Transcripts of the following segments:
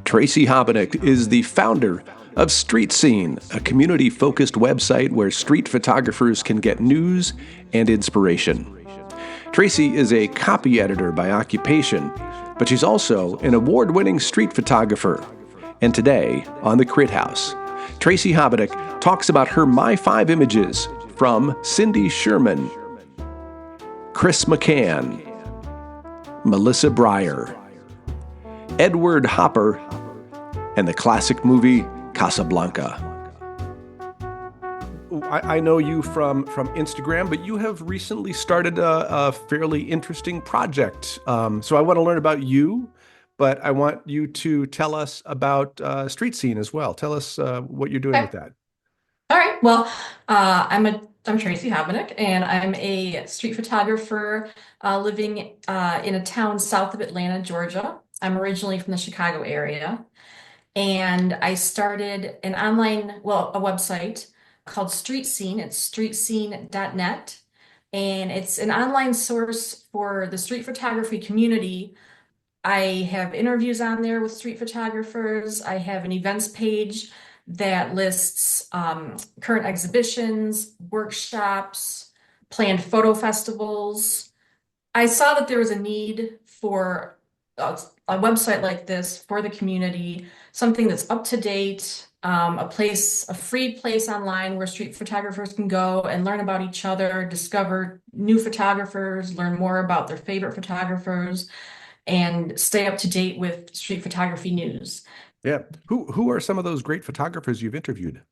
Tracy Habenicht is the founder of Street Scene, a community-focused website where street photographers can get news and inspiration. Tracy is a copy editor by occupation, but she's also an award-winning street photographer. And today, on the Crit House, Tracy Habenicht talks about her MyFIVE images from Cindy Sherman, Chris McCann, Melissa Breyer, Edward Hopper, and the classic movie Casablanca. I know you from Instagram, but you have recently started a fairly interesting project. So I want to learn about you, but I want you to tell us about Street Scene as well. Tell us what you're doing with that. All right. Well, I'm Tracy Habenicht, and I'm a street photographer living in a town south of Atlanta, Georgia. I'm originally from the Chicago area, and I started a website called Street Scene. It's streetscene.net, and it's an online source for the street photography community. I have interviews on there with street photographers. I have an events page that lists current exhibitions, workshops, planned photo festivals. I saw that there was a need for a website like this for the community, something that's up to date, a free place online where street photographers can go and learn about each other, discover new photographers, learn more about their favorite photographers, and stay up to date with street photography news. Yeah. Who are some of those great photographers you've interviewed?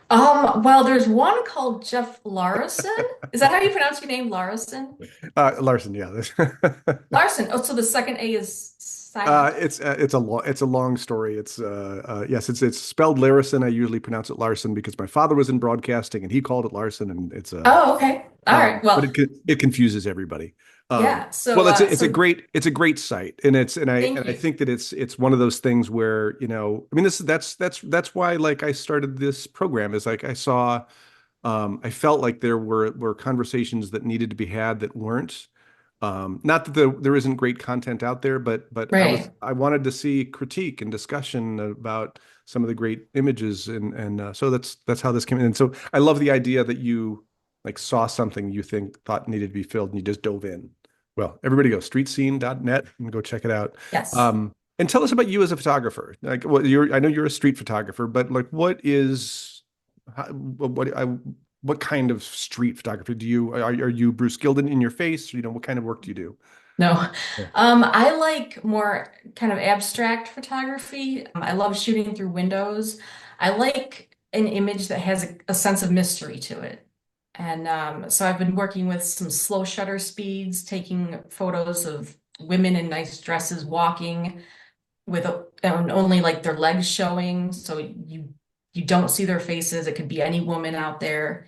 Well, there's one called Jeff Larson. Is that how you pronounce your name, Larson? Larson, yeah. Larson. Oh, so the second A is silent. It's a long story. Yes, it's spelled Larison. I usually pronounce it Larson because my father was in broadcasting and he called it Larson, and Oh, okay. All right. but Well, it confuses everybody. yeah. Well, So, it's a great site, and thank I you. think that it's one of those things where, I mean, that's why, like, I started this program, is like I saw, I felt like there were conversations that needed to be had that weren't. Not that there isn't great content out there, but Right. I wanted to see critique and discussion about some of the great images, and so that's how this came in. And so I love the idea that you like saw something you thought needed to be filled and you just dove in. Well, everybody go streetscene.net and go check it out. Yes. And tell us about you as a photographer. Like, I know you're a street photographer, but like, what kind of street photography are you Bruce Gilden in your face? What kind of work do you do? No. Yeah. I like more kind of abstract photography. I love shooting through windows. I like an image that has a sense of mystery to it. And so I've been working with some slow shutter speeds, taking photos of women in nice dresses walking and only like their legs showing, so you don't see their faces. It could be any woman out there.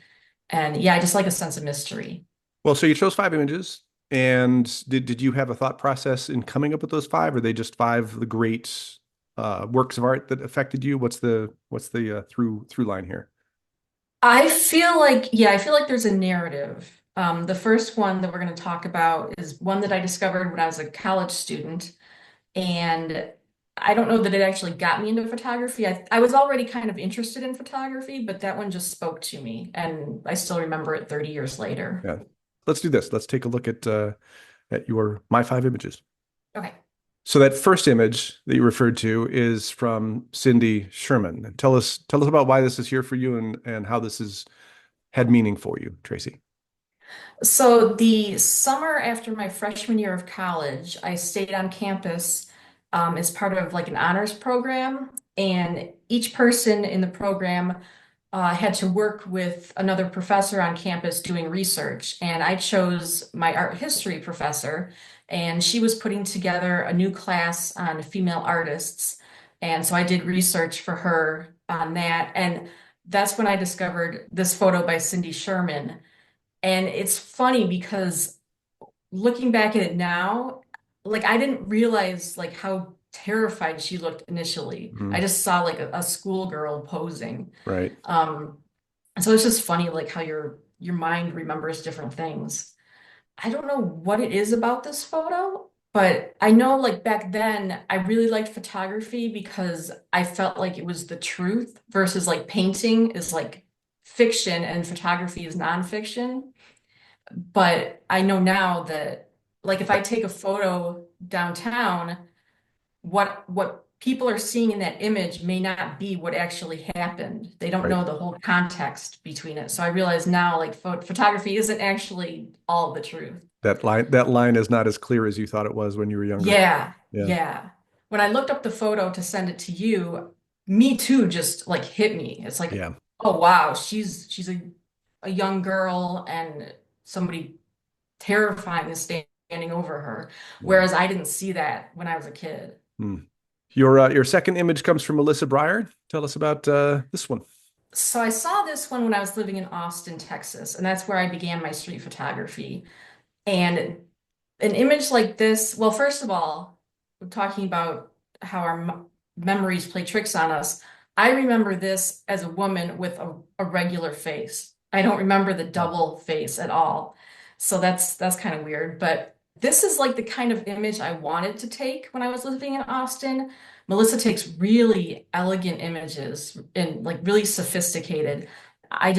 And yeah, I just like a sense of mystery. Well, so you chose five images, and did you have a thought process in coming up with those five? Or are they just five of the great works of art that affected you? What's the through line here? I feel like there's a narrative. The first one that we're going to talk about is one that I discovered when I was a college student. And I don't know that it actually got me into photography. I was already kind of interested in photography, but that one just spoke to me. And I still remember it 30 years later. Yeah, let's do this. Let's take a look at your MyFIVE images. Okay. So that first image that you referred to is from Cindy Sherman. Tell us about why this is here for you, and how this has had meaning for you, Tracy. So the summer after my freshman year of college, I stayed on campus as part of like an honors program, and each person in the program had to work with another professor on campus doing research. And I chose my art history professor, and she was putting together a new class on female artists. And so I did research for her on that. And that's when I discovered this photo by Cindy Sherman. And it's funny because looking back at it now, like I didn't realize like how terrified she looked initially. I Mhm. just saw like a schoolgirl posing. Right. Um, so it's just funny like how your mind remembers different things. I don't know what it is about this photo, But I know like back then I really liked photography because I felt like it was the truth versus like painting is like fiction and photography is nonfiction. But I know now that like if I take a photo downtown, what people are seeing in that image may not be what actually happened. They don't Right. know the whole context between it. So I realize now like photography isn't actually all the truth. That line is not as clear as you thought it was when you were younger. Yeah, Yeah. yeah. When I looked up the photo to send it to you, me too just like hit me. It's like, Yeah. oh wow, she's a young girl and somebody terrifying is standing over her. Yeah. Whereas I didn't see that when I was a kid. Hmm. Your second image comes from Melissa Breyer. Tell us about this one. So I saw this one when I was living in Austin, Texas, and that's where I began my street photography. And an image like this, well, first of all, we're talking about how our memories play tricks on us. I remember this as a woman with a regular face. I don't remember the Oh, double face at all. So that's kind of weird. But this is like the kind of image I wanted to take when I was living in Austin. Melissa takes really elegant images and like really sophisticated. I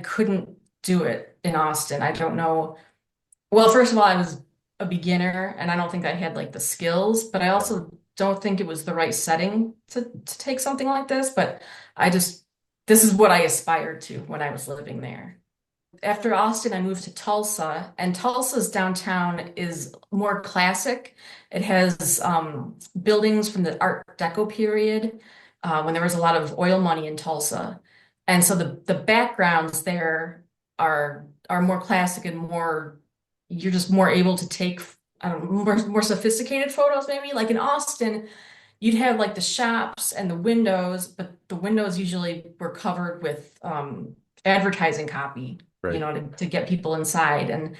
couldn't do it in Austin. I don't know. Well, first of all, I was a beginner and I don't think I had like the skills, but I yeah. also don't think it was the right setting to take something like this. But I just, this is what I aspired to when I was living there. After Austin, I moved to Tulsa, and Tulsa's downtown is more classic. It has buildings from the Art Deco period, when there was a lot of oil money in Tulsa. And so the backgrounds there are more classic and more you're just more able to take I don't know, more sophisticated photos maybe. Like in Austin, you'd have like the shops and the windows, but the windows usually were covered with advertising copy, Right. to get people inside. And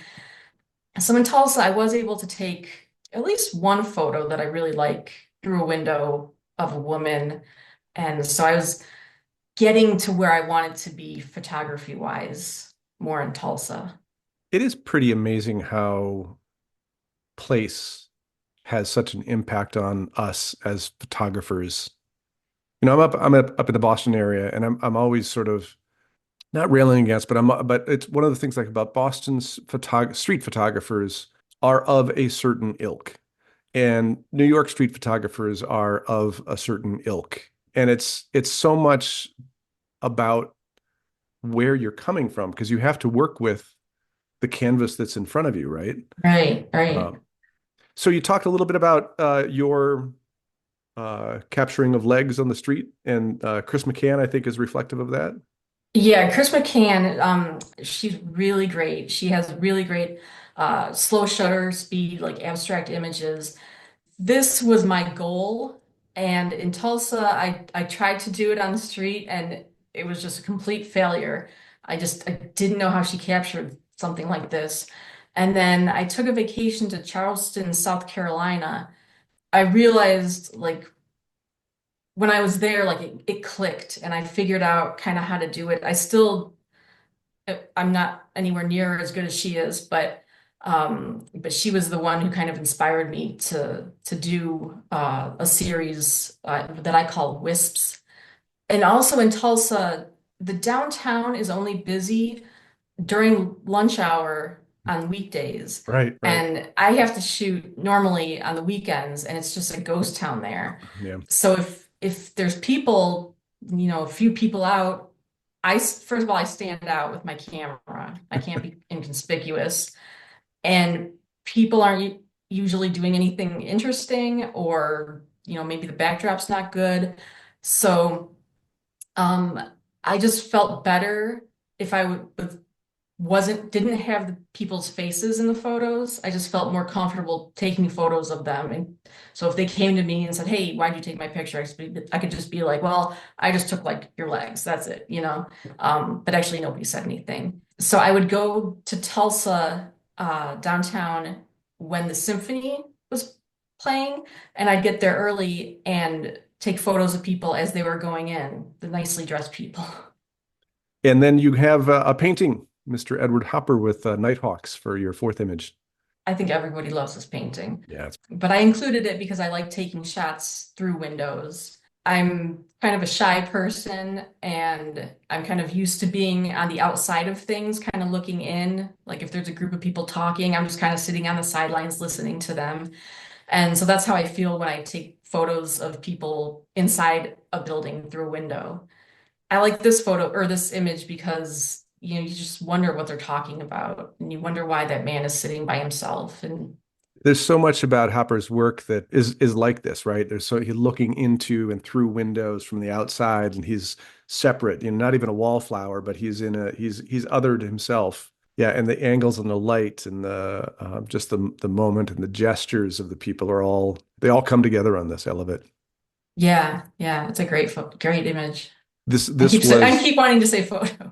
so in Tulsa, I was able to take at least one photo that I really like through a window of a woman. And so I was getting to where I wanted to be photography wise, more in Tulsa. It is pretty amazing how place has such an impact on us as photographers. I'm up in the Boston area, and I'm always sort of not railing against, but it's one of the things like about Boston's street photographers are of a certain ilk, and New York street photographers are of a certain ilk, and it's so much about where you're coming from because you have to work with the canvas that's in front of you, right? Right, right. Um, so you talked a little bit about your capturing of legs on the street, and Chris McCann, I think, is reflective of that. Yeah, Chris McCann, she's really great. She has really great slow shutter speed, like abstract images. This was my goal. And in Tulsa, I tried to do it on the street and it was just a complete failure. I didn't know how she captured something like this. And then I took a vacation to Charleston, South Carolina. I realized like when I was there, like it clicked and I figured out kind of how to do it. I'm not anywhere near as good as she is, but she was the one who kind of inspired me to do a series that I call Wisps. And also in Tulsa, the downtown is only busy during lunch hour on weekdays. Right, right. And I have to shoot normally on the weekends, and it's just a ghost town there. Yeah. So if there's people, a few people out, first of all, I stand out with my camera. I can't be inconspicuous. And people aren't usually doing anything interesting, or maybe the backdrop's not good. So um, I just felt better if I didn't have the people's faces in the photos. I just felt more comfortable taking photos of them. And so if they came to me and said, "Hey, why'd you take my picture?" I could just be like, "Well, I just took like your legs. That's it." But actually nobody said anything. So I would go to Tulsa, downtown when the symphony was playing, and I'd get there early and take photos of people as they were going in, the nicely dressed people. And then you have a painting, Mr. Edward Hopper with Nighthawks for your fourth image. I think everybody loves this painting. Yeah, it's But I included it because I like taking shots through windows. I'm kind of a shy person and I'm kind of used to being on the outside of things, kind of looking in. Like if there's a group of people talking, I'm just kind of sitting on the sidelines listening to them. And so that's how I feel when I take photos of people inside a building through a window. I like this photo or this image because you just wonder what they're talking about and you wonder why that man is sitting by himself. And there's so much about Hopper's work that is like this, right? There's so he's looking into and through windows from the outside, and he's separate, not even a wallflower, but he's othered himself. Yeah, and the angles and the light and the just the moment and the gestures of the people they all come together on this. I love it. yeah, yeah, it's a great image. This I was keep wanting to say photo.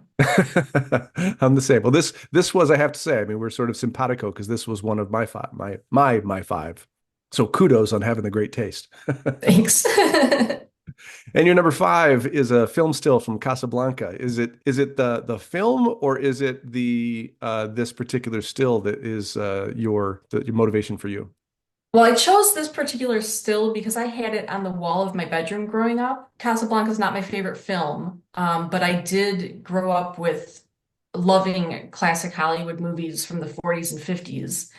I'm the same. Well, this was, I have to say, I mean, we're sort of simpatico because this was one of my five, my five. So kudos on having the great taste. Thanks. And your number five is a film still from Casablanca. Is it the film, or is it the this particular still that is your motivation for you? Well, I chose this particular still because I had it on the wall of my bedroom growing up. Casablanca is not my favorite film, but I did grow up with loving classic Hollywood movies from the 40s and 50s.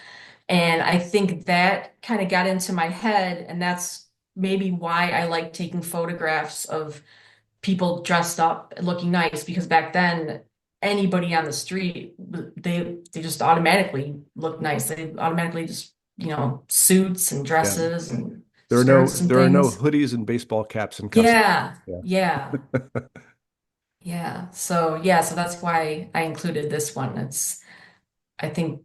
And I think that kind of got into my head, and that's maybe why I like taking photographs of people dressed up and looking nice, because back then anybody on the street, they just automatically looked nice. They automatically just, suits and Yeah. dresses and There are no skirts and there are no things. hoodies and baseball caps in Casablanca. Yeah, Yeah. yeah, yeah. So that's why I included this one. It's, I think,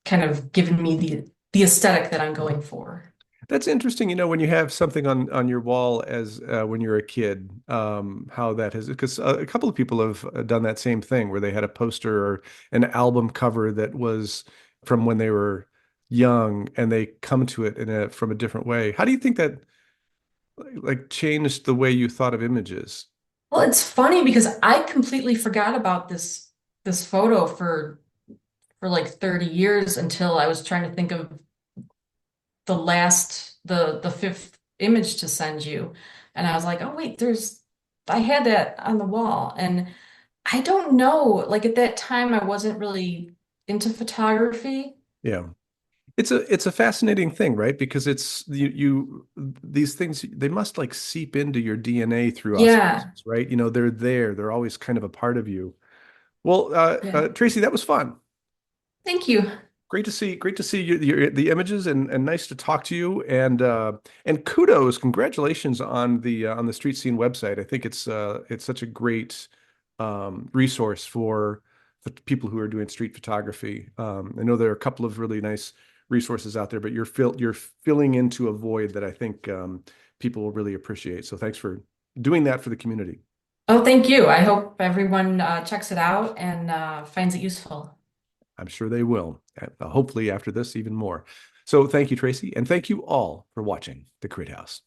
kind of given me the aesthetic that I'm going for. That's interesting, when you have something on your wall as when you're a kid, how that has, because a couple of people have done that same thing where they had a poster or an album cover that was from when they were young, and they come to it from a different way. How do you think that like changed the way you thought of images? Well, it's funny because I completely forgot about this photo for like 30 years until I was trying to think of the fifth image to send you. And I was like, oh wait, I had that on the wall. And I don't know, like at that time I wasn't really into photography. Yeah. It's a fascinating thing, right? Because it's these things, they must like seep into your DNA through Yeah, osmosis, right? They're there. They're always kind of a part of you. Well, yeah. Tracy, that was fun. Thank you. Great to see the images, and nice to talk to you. And kudos, congratulations on the Street Scene website. I think it's such a great resource for the people who are doing street photography. I know there are a couple of really nice resources out there, but you're filling into a void that I think people will really appreciate. So thanks for doing that for the community. Oh, thank you. I hope everyone checks it out and finds it useful. I'm sure they will. Hopefully after this, even more. So thank you, Tracy, and thank you all for watching The Crit House.